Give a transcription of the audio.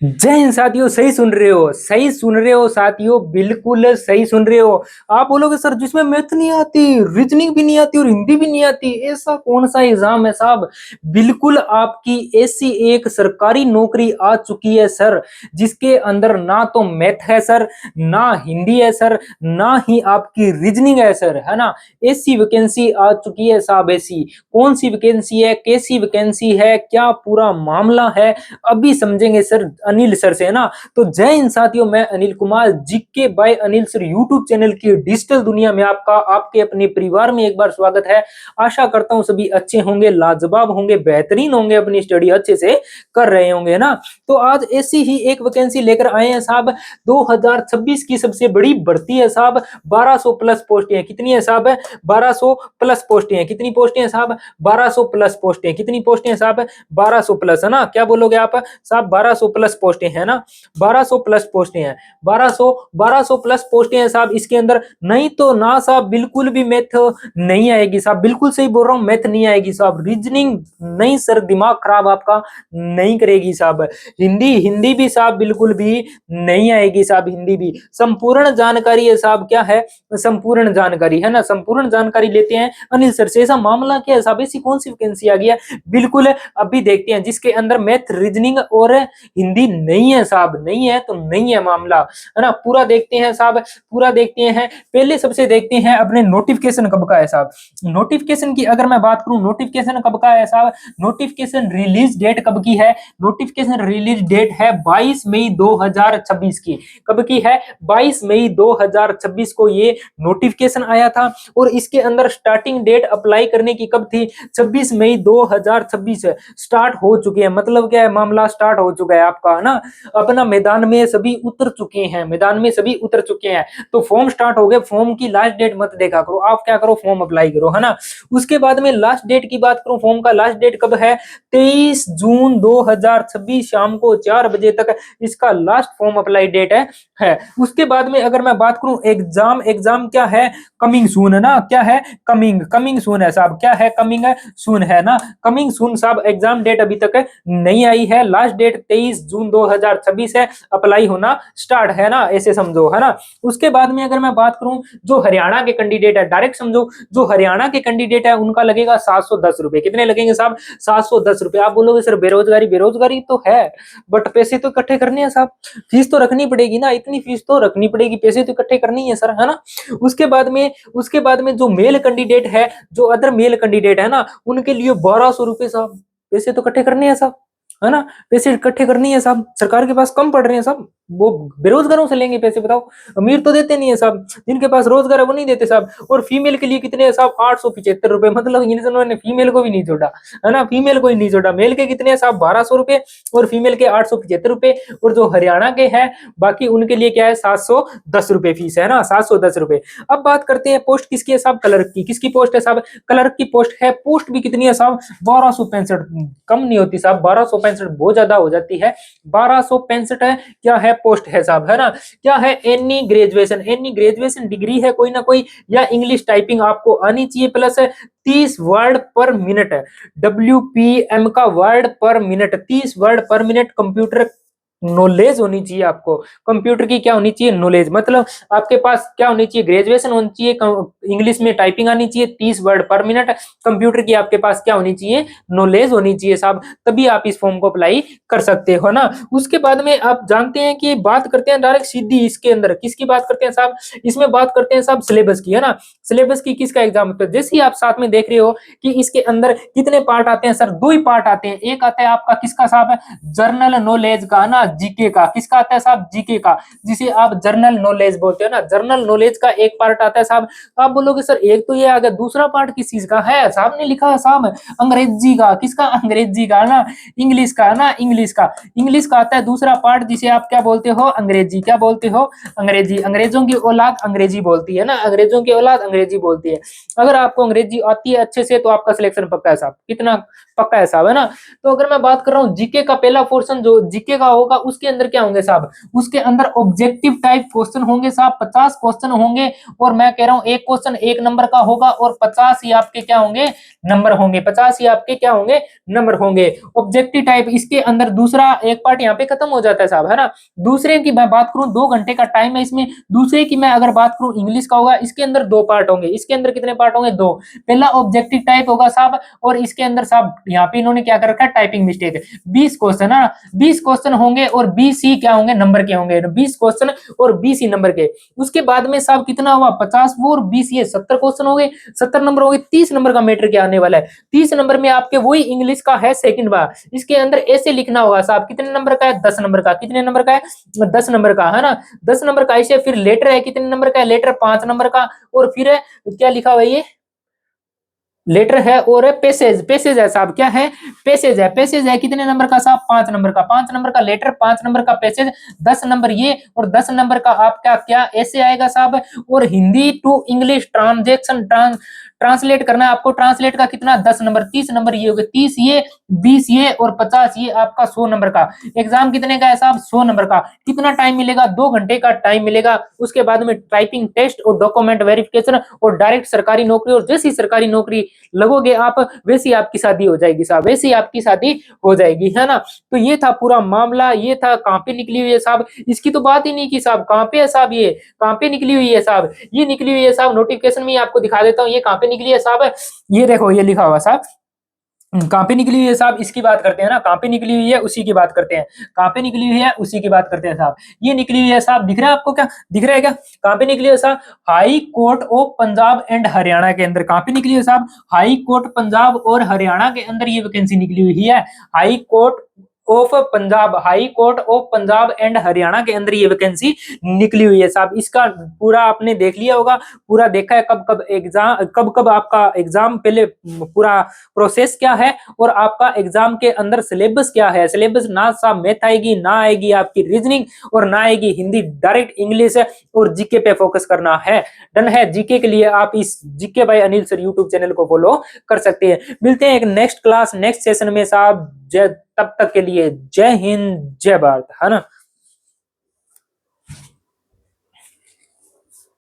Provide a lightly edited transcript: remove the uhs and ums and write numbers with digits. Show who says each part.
Speaker 1: जय हिंद साथियों, सही सुन रहे हो, सही सुन रहे हो साथियों, बिल्कुल सही सुन रहे हो। आप बोलोगे सर जिसमें मैथ नहीं आती, रीजनिंग भी नहीं आती और हिंदी भी नहीं आती, ऐसा कौन सा एग्जाम है साहब। बिल्कुल आपकी ऐसी एक सरकारी नौकरी आ चुकी है सर, जिसके अंदर ना तो मैथ है सर, ना हिंदी है सर, ना ही आपकी रीजनिंग है सर, है ना। ऐसी वैकेंसी आ चुकी है साहब। ऐसी कौन सी वैकेंसी है, कैसी वैकेंसी है, क्या पूरा मामला है, अभी समझेंगे सर अनिल सर से, है ना। तो जय हिंद साथियों, मैं Anil Kumar, GK by Anil sir YouTube channel की डिजिटल दुनिया में आपका, आपके अपने परिवार में एक बार स्वागत है। आशा करता हूं सभी अच्छे होंगे, लाजवाब होंगे, बेहतरीन होंगे, अपनी स्टडी अच्छे से कर रहे होंगे, है ना। तो आज ऐसी ही एक वैकेंसी लेकर आए हैं साहब। 2026 की सबसे बड़ी भर्ती है साहब। 1200 प्लस पोस्टें हैं। कितनी है साहब? 1200 प्लस पोस्टें हैं। कितनी पोस्टें हैं साहब? 1200 प्लस पोस्टें। कितनी पोस्टें हैं साहब? 1200 प्लस, है ना। क्या बोलोगे आप साहब? 1200 प्लस पोस्टें हैं ना। 1200 प्लस पोस्टें हैं। 1200 प्लस पोस्टें हैं साहब। इसके अंदर नहीं तो ना साहब, बिल्कुल भी मैथ नहीं आएगी साहब। बिल्कुल सही बोल रहा हूं, मैथ नहीं आएगी साहब। रीजनिंग नहीं सर, दिमाग खराब आपका नहीं करेगी साहब। हिंदी हिंदी भी साहब बिल्कुल भी नहीं आएगी साहब। हिंदी भी संपूर्ण जानकारी है साहब। क्या है? संपूर्ण जानकारी, है ना। संपूर्ण जानकारी लेते हैं अनिल सर से। ऐसा मामला क्या है साहब? ऐसी कौन सी वैकेंसी आ गया? बिल्कुल अभी देखते हैं, जिसके अंदर मैथ, रीजनिंग और हिंदी नहीं है साहब। नहीं है तो नहीं है मामला, है ना। पूरा देखते हैं साहब, पूरा देखते हैं। पहले सबसे देखते हैं अपने नोटिफिकेशन कब का है साहब। नोटिफिकेशन की अगर मैं बात करूं, नोटिफिकेशन कब का है साहब? नोटिफिकेशन रिलीज डेट कब की है? नोटिफिकेशन रिलीज डेट है 22 मई 2026 की। कब की है? 22 मई 2026 को ये नोटिफिकेशन आया था। और इसके अंदर स्टार्टिंग डेट अप्लाई करने की कब थी? 26 मई 2026 स्टार्ट हो चुके हैं। मतलब क्या है? मामला स्टार्ट हो चुका है आपका, है ना। अपना मैदान में सभी उतर चुके हैं, मैदान में सभी उतर चुके हैं। तो फॉर्म स्टार्ट हो गए। फॉर्म की लास्ट डेट मत देखा करो, आप क्या करो, फॉर्म अप्लाई करो, है ना। उसके बाद में लास्ट डेट की बात करूं, फॉर्म का लास्ट डेट कब है? 23 जून 2026 शाम को 4 बजे तक इसका लास्ट फॉर्म अप्लाई डेट है। उसके बाद में अगर मैं बात करूं एग्जाम, एग्जाम क्या है? कमिंग सून, है ना। क्या है? कमिंग सून है साहब। क्या है? कमिंग सून है ना। कमिंग सून साहब। एग्जाम डेट अभी तक नहीं आई है। लास्ट डेट 23 जून 2026 है। अप्लाई होना स्टार्ट, है ना, ऐसे समझो, है ना। उसके बाद में अगर मैं बात करूं, जो हरियाणा के कैंडिडेट है, डायरेक्ट समझो, जो हरियाणा के कैंडिडेट है उनका लगेगा 710 रुपए। कितने लगेंगे साहब? 710 रुपए। आप बोलोगे सर बेरोजगारी, बेरोजगारी तो है, बट पैसे तो इकट्ठे करने हैं साहब। फीस तो रखनी पड़ेगी ना, इतनी फीस तो रखनी पड़ेगी, पैसे तो इकट्ठे करनी है सर, है ना। उसके बाद में जो मेल कैंडिडेट है, जो अदर मेल कैंडिडेट है ना, उनके लिए 1200 रुपए साहब। पैसे तो इकट्ठे करने हैं साहब, है ना। पैसे इकट्ठे करनी है साहब। सरकार के पास कम पड़ रहे हैं साहब, वो बेरोजगारों से लेंगे पैसे, बताओ। अमीर तो देते नहीं है साहब, जिनके पास रोजगार है वो नहीं देते साहब। और फीमेल के लिए कितने हैं साहब? 875 रुपए। मतलब इन्होंने फीमेल को भी नहीं जोड़ा, है ना, फीमेल को ही नहीं जोड़ा। मेल के कितने हैं साहब? 1200 रुपए और फीमेल के 875 रुपए। और जो हरियाणा के हैं बाकी उनके लिए क्या है? 710 रुपए फीस है ना, 710 रुपए। अब बात करते हैं पोस्ट किसकी है साहब? क्लर्क की। किसकी पोस्ट है साहब? क्लर्क की पोस्ट है। पोस्ट भी कितनी है साहब? 1265। कम नहीं होती साहब, 1265 बहुत ज्यादा हो जाती है। 1265 है। क्या है? पोस्ट है साहब, है ना। क्या है? Any graduation, any graduation degree है कोई ना कोई, या इंग्लिश टाइपिंग आपको आनी चाहिए, प्लस 30 वर्ड पर मिनट है। WPM का वर्ड पर मिनट, 30 वर्ड पर मिनट कंप्यूटर नॉलेज होनी चाहिए आपको। कंप्यूटर की क्या होनी चाहिए? नॉलेज। मतलब आपके पास क्या होनी चाहिए? ग्रेजुएशन होनी चाहिए, इंग्लिश में टाइपिंग आनी चाहिए, 30 वर्ड पर मिनट। कंप्यूटर की आपके पास क्या होनी चाहिए? नॉलेज होनी चाहिए साहब, तभी आप इस फॉर्म को अप्लाई कर सकते हो ना। उसके बाद में आप जानते हैं कि बात करते हैं डायरेक्ट सीधी इसके अंदर किसकी बात करते हैं साहब? इसमें बात करते हैं साहब सिलेबस की, है ना। सिलेबस की किसका एग्जाम होता है? जैसे ही आप साथ में देख रहे हो कि इसके अंदर कितने पार्ट आते हैं सर? दो ही पार्ट आते हैं। एक आता है आपका किसका साहब? जर्नल नॉलेज का ना, जीके का। किसका आता है साहब? जीके का, जिसे आप जर्नल नॉलेज बोलते हो ना। जर्नल नॉलेज का एक पार्ट आता है साहब। आप बोलोगे सर एक तो ये आ गया, दूसरा पार्ट किस चीज का है? साहब ने लिखा है साहब अंग्रेजी का। किसका? अंग्रेजी का ना, इंग्लिश का ना, इंग्लिश का। इंग्लिश का आता है दूसरा पार्ट, जिसे आप क्या बोलते हो? अंग्रेजी। क्या बोलते हो? अंग्रेजी। अंग्रेजों की औलाद अंग्रेजी बोलती है ना, अंग्रेजों की औलाद अंग्रेजी बोलती है। अगर आपको अंग्रेजी आती है अच्छे से तो आपका सिलेक्शन पक्का है साहब। कितना पक्का है साहब, है ना। तो अगर मैं बात कर रहा हूँ जीके का, पहला पोर्शन जो जीके का होगा होगा उसके अंदर क्या होंगे साहब, उसके अंदर ऑब्जेक्टिव टाइप क्वेश्चन होंगे साहब, 50 क्वेश्चन होंगे। और मैं कह रहा हूं एक क्वेश्चन 1 नंबर का होगा और 50 ही आपके क्या होंगे, नंबर होंगे, 50 ही आपके क्या होंगे, नंबर होंगे। ऑब्जेक्टिव टाइप इसके अंदर दूसरा एक पार्ट यहाँ पे खत्म हो जाता है साहब, है ना। दूसरे की मैं बात करूं 2 घंटे का टाइम है इसमें। दूसरे की मैं अगर बात करूं इंग्लिश का होगा, इसके अंदर 2 पार्ट होंगे। इसके अंदर कितने पार्ट होंगे, 2। पहला ऑब्जेक्टिव टाइप होगा साहब, और इसके अंदर साहब यहाँ पे इन्होंने क्या कर रखा है, टाइपिंग मिस्टेक है। 20 क्वेश्चन है, 20 क्वेश्चन होंगे और 20 ही क्या होंगे, नंबर के होंगे, 20 क्वेश्चन और 20 ही नंबर के। उसके बाद में साहब कितना हुआ, 50 वो और 20 ये 70 क्वेश्चन हो गए, 70 नंबर हो गए। 30 नंबर का मैटर क्या आने वाला है, 30 नंबर में आपके वही इंग्लिश का है सेकंड बार। इसके अंदर ऐसे लिखना होगा साहब, कितने नंबर का है, 10 नंबर का। कितने नंबर का है, 10 नंबर का, है ना। 10 नंबर का। ऐसे फिर लेटर है, कितने नंबर का है, लेटर 5 नंबर का। और फिर है क्या लिखा हुआ है, ये लेटर है और है पैसेज, पैसेज है साहब, क्या है, पैसेज है। पैसेज है कितने नंबर का साहब, 5 नंबर का। 5 नंबर का लेटर, 5 नंबर का पैसेज, 10 नंबर ये और 10 नंबर का आपका क्या ऐसे आएगा साहब। और Hindi to English transaction translate करना है आपको। ट्रांसलेट का कितना, 10 नंबर। 30 नंबर ये हो गए, 30 ये, 20 ये और 50 ये आपका 100 नंबर का। एग्जाम कितने का है साहब, 100 नंबर का। कितना टाइम मिलेगा, 2 घंटे का टाइम मिलेगा। उसके बाद में टाइपिंग टेस्ट और डॉक्यूमेंट वेरिफिकेशन और डायरेक्ट सरकारी नौकरी। और जैसी सरकारी नौकरी लगोगे आप, वैसी आपकी शादी हो जाएगी साहब, वैसी आपकी शादी हो जाएगी, है ना। तो ये था पूरा मामला, ये था कहां पे निकली हुई है साहब, इसकी तो बात ही नहीं की साहब। कहां पे है साहब, ये कहां पे निकली हुई है साहब, ये निकली हुई है साहब। नोटिफिकेशन में आपको दिखा देता हूँ ये कहां पे निकली है साहब। ये देखो ये लिखा हुआ साहब, कहां पे निकली हुई है साहब, इसकी बात करते हैं ना। कहां पे निकली हुई है उसी की बात करते हैं, कहां पे निकली हुई है उसी की बात करते हैं साहब। ये निकली हुई है साहब, दिख रहा है आपको, क्या दिख रहा है क्या, कहां पे निकली है साहब, high court of Punjab and Haryana के अंदर। कहां पे निकली है साहब, हाई कोर्ट पंजाब और हरियाणा के अंदर ये वैकेंसी निकली हुई है। High court of Punjab, high court of Punjab and Haryana के अंदर ये वैकेंसी निकली हुई है साहब। इसका पूरा आपने देख लिया होगा, पूरा देखा है कब कब एग्जाम, कब कब आपका एग्जाम, पहले पूरा प्रोसेस क्या है और आपका एग्जाम के अंदर सिलेबस क्या है। सिलेबस ना साहब मैथ आएगी, ना आएगी आपकी रीजनिंग और ना आएगी हिंदी, डायरेक्ट इंग्लिश है और जीके पे फोकस करना है। डन है। जीके के लिए आप इस GK by Anil sir YouTube channel को फॉलो कर सकते हैं। मिलते हैं एक नेक्स्ट क्लास नेक्स्ट सेशन में साहब। जय तब तक के लिए जय हिंद जय भारत, है ना।